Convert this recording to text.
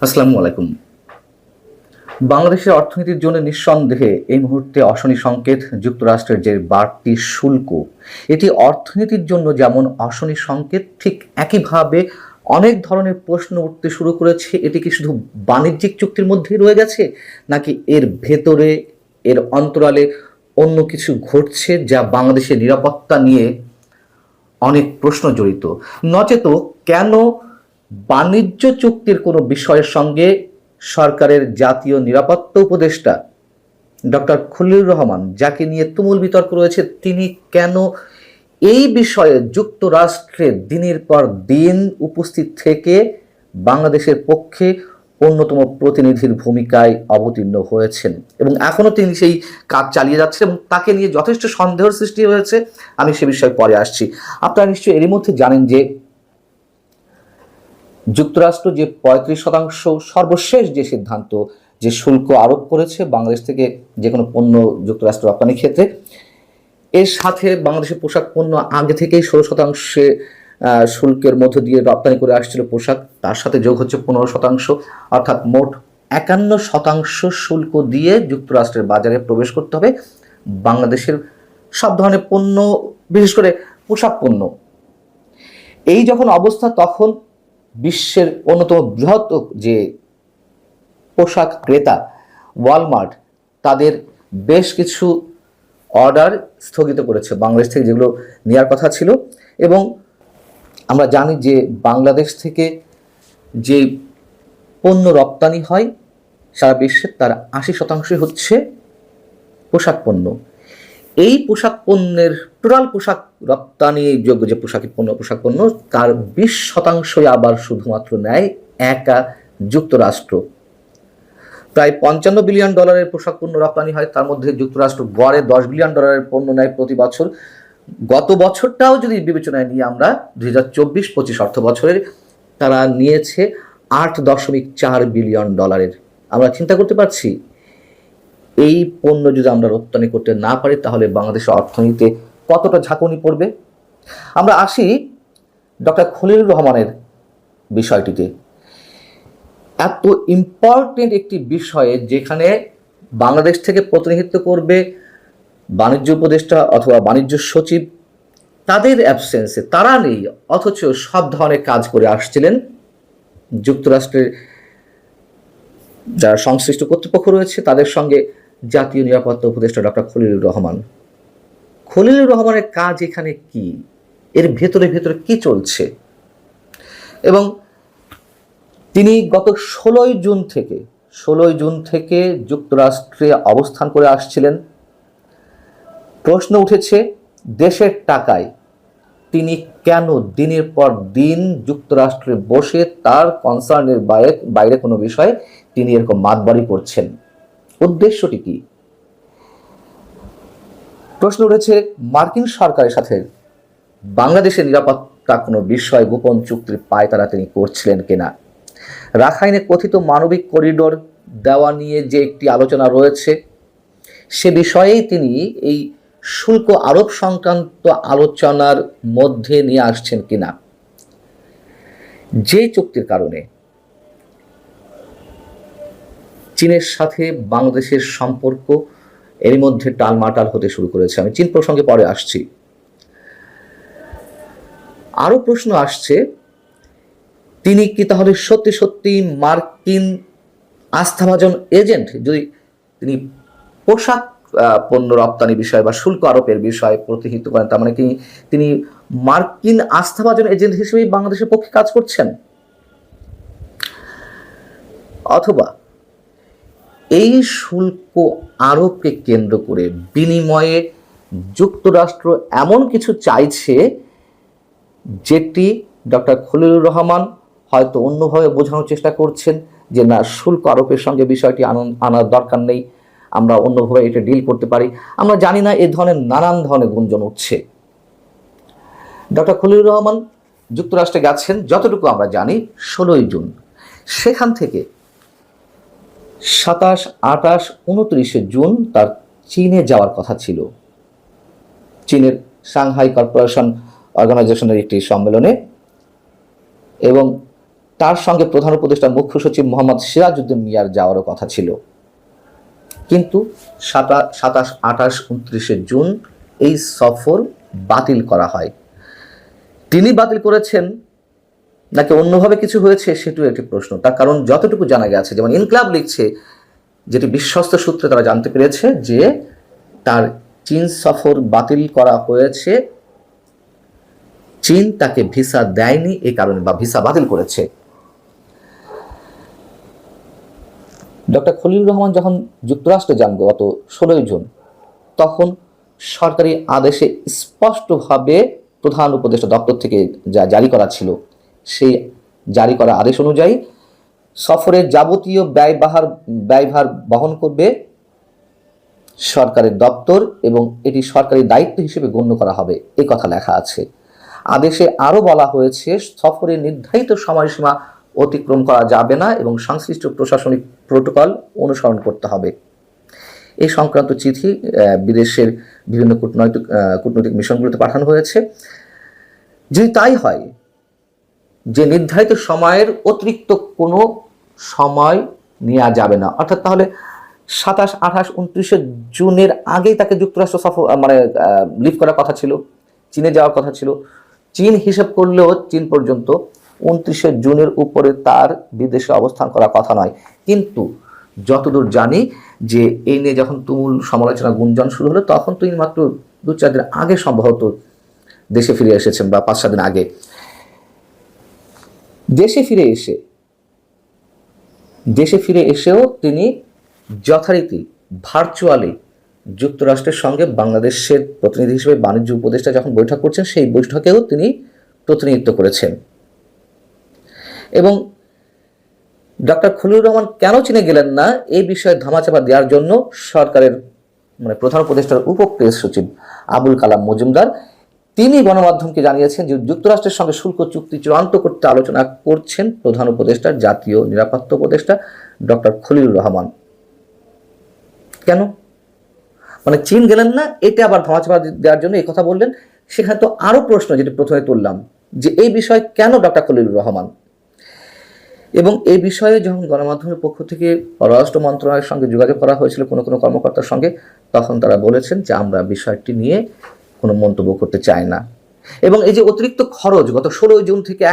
আসসালামু আলাইকুম। বাংলাদেশের অর্থনীতির জন্য নিঃসন্দেহে এই মুহূর্তে অশনি সংকেত যুক্তরাষ্ট্রের যে বাড়তি শুল্ক, এটি অর্থনীতির জন্য যেমন অশনি সংকেত, ঠিক একইভাবে অনেক ধরনের প্রশ্ন উঠতে শুরু করেছে। এটি কি শুধু বাণিজ্যিক চুক্তির মধ্যেই রয়ে গেছে, নাকি এর ভেতরে, এর অন্তরালে অন্য কিছু ঘটছে যা বাংলাদেশের নিরাপত্তা নিয়ে অনেক প্রশ্ন জড়িত? নচেত কেন বাণিজ্য চুক্তির কোনো বিষয়ের সঙ্গে সরকারের জাতীয় নিরাপত্তা উপদেষ্টা ডক্টর খলিলুর রহমান, যাকে নিয়ে তুমুল বিতর্ক রয়েছে, তিনি কেন এই বিষয়ে যুক্তরাষ্ট্রে দিনের পর দিন উপস্থিত থেকে বাংলাদেশের পক্ষে অন্যতম প্রতিনিধির ভূমিকায় অবতীর্ণ হয়েছেন এবং এখনও তিনি সেই কাজ চালিয়ে যাচ্ছেন এবং তাকে নিয়ে যথেষ্ট সন্দেহের সৃষ্টি হয়েছে। আমি সে বিষয়ে পরে আসছি। আপনারা নিশ্চয়ই এরই মধ্যে জানেন যে যুক্তরাষ্ট্র যে 35% সর্বশেষ যে সিদ্ধান্ত, যে শুল্ক আরোপ করেছে বাংলাদেশ থেকে যে কোনো পণ্য যুক্তরাষ্ট্র রপ্তানির ক্ষেত্রে, এর সাথে বাংলাদেশের পোশাক পণ্য আগে থেকেই 16% শুল্কের মধ্য দিয়ে রপ্তানি করে আসছিল পোশাক, তার সাথে যোগ হচ্ছে 15%, অর্থাৎ মোট 51% শুল্ক দিয়ে যুক্তরাষ্ট্রের বাজারে প্রবেশ করতে হবে বাংলাদেশের সব ধরনের পণ্য, বিশেষ করে পোশাক পণ্য। এই যখন অবস্থা, তখন বিশ্বের অন্যতম বৃহৎ যে পোশাক ক্রেতা ওয়ালমার্ট, তাদের বেশ কিছু অর্ডার স্থগিত করেছে বাংলাদেশ থেকে, যেগুলো নেওয়ার কথা ছিল। এবং আমরা জানি যে বাংলাদেশ থেকে যে পণ্য রপ্তানি হয় সারা বিশ্বে, তার 80% হচ্ছে পোশাক পণ্য। এই পোশাক পণ্যের টোটাল পোশাক রপ্তানি যোগ্য যে পোশাক পণ্য, তার 20% আবার শুধুমাত্র নেয় একা যুক্তরাষ্ট্র। প্রায় $55 বিলিয়ন পোশাক পণ্য রপ্তানি হয়, তার মধ্যে যুক্তরাষ্ট্র গড়ে $10 বিলিয়ন পণ্য নেয় প্রতি বছর। গত বছরটাও যদি বিবেচনায় নিয়ে আমরা 2024-25 অর্থ বছরের, তারা নিয়েছে $8.4 বিলিয়ন। আমরা চিন্তা করতে পারছি এই পণ্য যদি আমরা রপ্তানি করতে না পারি, তাহলে বাংলাদেশের অর্থনীতিতে কতটা ঝাঁকুনি পড়বে। আমরা আসি ডক্টর খলিলুর রহমানের বিষয়টিতে। এত ইম্পর্টেন্ট একটি বিষয়ে, যেখানে বাংলাদেশ থেকে প্রতিনিধিত্ব করবে বাণিজ্য উপদেষ্টা অথবা বাণিজ্য সচিব, তাদের অ্যাবসেন্সে, তারা নেই, অথচ সব ধরনের কাজ করে আসছিলেন যুক্তরাষ্ট্রের যারা সংশ্লিষ্ট কর্তৃপক্ষ রয়েছে, তাদের সঙ্গে জাতীয় নিরাপত্তা উপদেষ্টা ডক্টর খলিলুর রহমান। খলিলুর রহমানের কাজ এখানে কি, এর ভেতরে ভেতরে কি চলছে? এবং তিনি গত 16 জুন থেকে যুক্তরাষ্ট্রে অবস্থান করে আসছিলেন। প্রশ্ন উঠেছে, দেশের টাকায় তিনি কেন দিনের পর দিন যুক্তরাষ্ট্রে বসে তার কনসার্নের বাইরে কোনো বিষয়ে তিনি এরকম মাতবাড়ি করছেন? উদ্দেশ্যটি কি? প্রশ্ন উঠেছে, মার্কিন সরকারের সাথে বাংলাদেশের নিরাপত্তা কোনো বিষয় গোপন চুক্তির পায়তারা তিনি করছিলেন কিনা? রাখাইনে কথিত মানবিক করিডোর দেওয়া নিয়ে যে একটি আলোচনা রয়েছে, সে বিষয়েই তিনি এই শুল্ক আরোপ সংক্রান্ত আলোচনার মধ্যে নিয়ে আসছেন কিনা? যে চুক্তির কারণে চীনের সাথে বাংলাদেশের সম্পর্ক এর মধ্যে টালমাটাল হতে শুরু করেছে। আমি চীন প্রসঙ্গে পরে আসছি। আরো প্রশ্ন আসছে, তিনি কি তাহলে সত্যি সত্যি মার্কিন আস্থাভাজন এজেন্ট? যদি তিনি পোশাক পণ্য রপ্তানি বিষয় বা শুল্ক আরোপের বিষয়ে প্রতিনিধিত্ব করেন, তার মানে কি তিনি মার্কিন আস্থাভাজন এজেন্ট হিসেবেই বাংলাদেশের পক্ষে কাজ করছেন? অথবা এই শুল্ক আরোপকে কেন্দ্র করে বিনিময়ে যুক্তরাষ্ট্র এমন কিছু চাইছে যেটি ডক্টর খলিলুর রহমান হয়তো অন্যভাবে বোঝানোর চেষ্টা করছেন, যে না, শুল্ক আরোপের সঙ্গে বিষয়টি আনার দরকার নেই, আমরা অন্যভাবে এটা ডিল করতে পারি। আমরা জানি না, এই ধরনের নানান ধরনের গুঞ্জন উঠছে। ডক্টর খলিলুর রহমান যুক্তরাষ্ট্রে গেছেন যতটুকু আমরা জানি 16 জুন। সেখান থেকে 27, 28, 29 জুন তার চীনে যাওয়ার কথা ছিল, চীনের সাংহাই কর্পোরেশন অর্গানাইজেশনের একটি সম্মেলনে। এবং তার সঙ্গে প্রধান উপদেষ্টা মুখ্য সচিব মোহাম্মদ সিরাজউদ্দিন মিয়ার যাওয়ারও কথা ছিল, কিন্তু 27, 28, 29 জুন এই সফর বাতিল করা হয়। তিনি বাতিল করেছেন নাকি অন্যভাবে কিছু হয়েছে সেটিও একটি প্রশ্ন। তার কারণ যতটুকু জানা গেছে, যেমন ইনকলাব লিখছে, যেটি বিশ্বস্ত সূত্রে তারা জানতে পেরেছে যে তার চীন সফর বাতিল করা হয়েছে, চীন তাকে ভিসা দেয়নি এই কারণে, বা ভিসা বাতিল করেছে। ডক্টর খলিলুর রহমান যখন যুক্তরাষ্ট্রে যান গত 16 জুন, তখন সরকারি আদেশে স্পষ্টভাবে প্রধান উপদেষ্টা দপ্তর থেকে যা জারি করা ছিল, সেই জারি করা আদেশ অনুযায়ী সফরের যাবতীয় ব্যয়ভার বহন করবে সরকারের দপ্তর এবং এটি সরকারি দায়িত্ব হিসেবে গণ্য করা হবে, এই কথা লেখা আছে। আদেশে আরও বলা হয়েছে সফরের নির্ধারিত সময়সীমা অতিক্রম করা যাবে না এবং সংশ্লিষ্ট প্রশাসনিক প্রোটোকল অনুসরণ করতে হবে। এই সংক্রান্ত চিঠি বিদেশের বিভিন্ন কূটনৈতিক মিশনগুলোতে পাঠানো হয়েছে। যদি তাই হয় যে নির্ধারিত সময়ের অতিরিক্ত কোনো সময় নেওয়া যাবে না, অর্থাৎ তাহলে 27, 28, 29 জুনের আগেই তাকে যুক্তরাষ্ট্র সফর লিভ করার কথা ছিল, চীনে যাওয়ার কথা ছিল। চীন হিসেব করলেও চীন পর্যন্ত 29 জুনের উপরে তার বিদেশে অবস্থান করার কথা নয়। কিন্তু যতদূর জানি যে এই নিয়ে যখন তুমুল সমালোচনা গুঞ্জন শুরু হলো, তখন তিনি মাত্র 2-4 দিন আগে সম্ভবত দেশে ফিরে এসেছেন, বা 5-7 দিন আগে। দেশে ফিরে এসেও তিনি যথারীতি ভার্চুয়ালি যুক্তরাষ্ট্রের সঙ্গে বাংলাদেশের প্রতিনিধি হিসেবে বাণিজ্য উপদেষ্টা যখন বৈঠক করছেন, সেই বৈঠকেও তিনি প্রতিনিধিত্ব করেছেন। এবং ডক্টর খলিলুর রহমান কেন চীনে গেলেন না এই বিষয়ে ধামাচাপা দেওয়ার জন্য সরকারের প্রধান উপদেষ্টার প্রেস সচিব আবুল কালাম মজুমদার তিনি গণমাধ্যমকে জানিয়েছেন যে যুক্তরাষ্ট্রের সঙ্গে শুল্ক চুক্তি চূড়ান্ত করতে আলোচনা করছেন প্রধান উপদেষ্টা, জাতীয় নিরাপত্তা উপদেষ্টা ডক্টর খলিলুর রহমান। কেন চীন গেলেন না, এটা আবার ধামাচাপা দেওয়ার জন্য এই কথা বললেন। সেখানে তো আরো প্রশ্ন, যেটি প্রথমে তুললাম, যে এই বিষয়ে কেন ডক্টর খলিলুর রহমান। এবং এই বিষয়ে যখন গণমাধ্যমের পক্ষ থেকে পররাষ্ট্র মন্ত্রণালয়ের সঙ্গে যোগাযোগ করা হয়েছিল কোনো কর্মকর্তার সঙ্গে, তখন তারা বলেছেন যে আমরা বিষয়টি নিয়ে কোনো মন্তব্য করতে চাই না। এবং এই যে অতিরিক্ত খরচ গত 16 জুন থেকে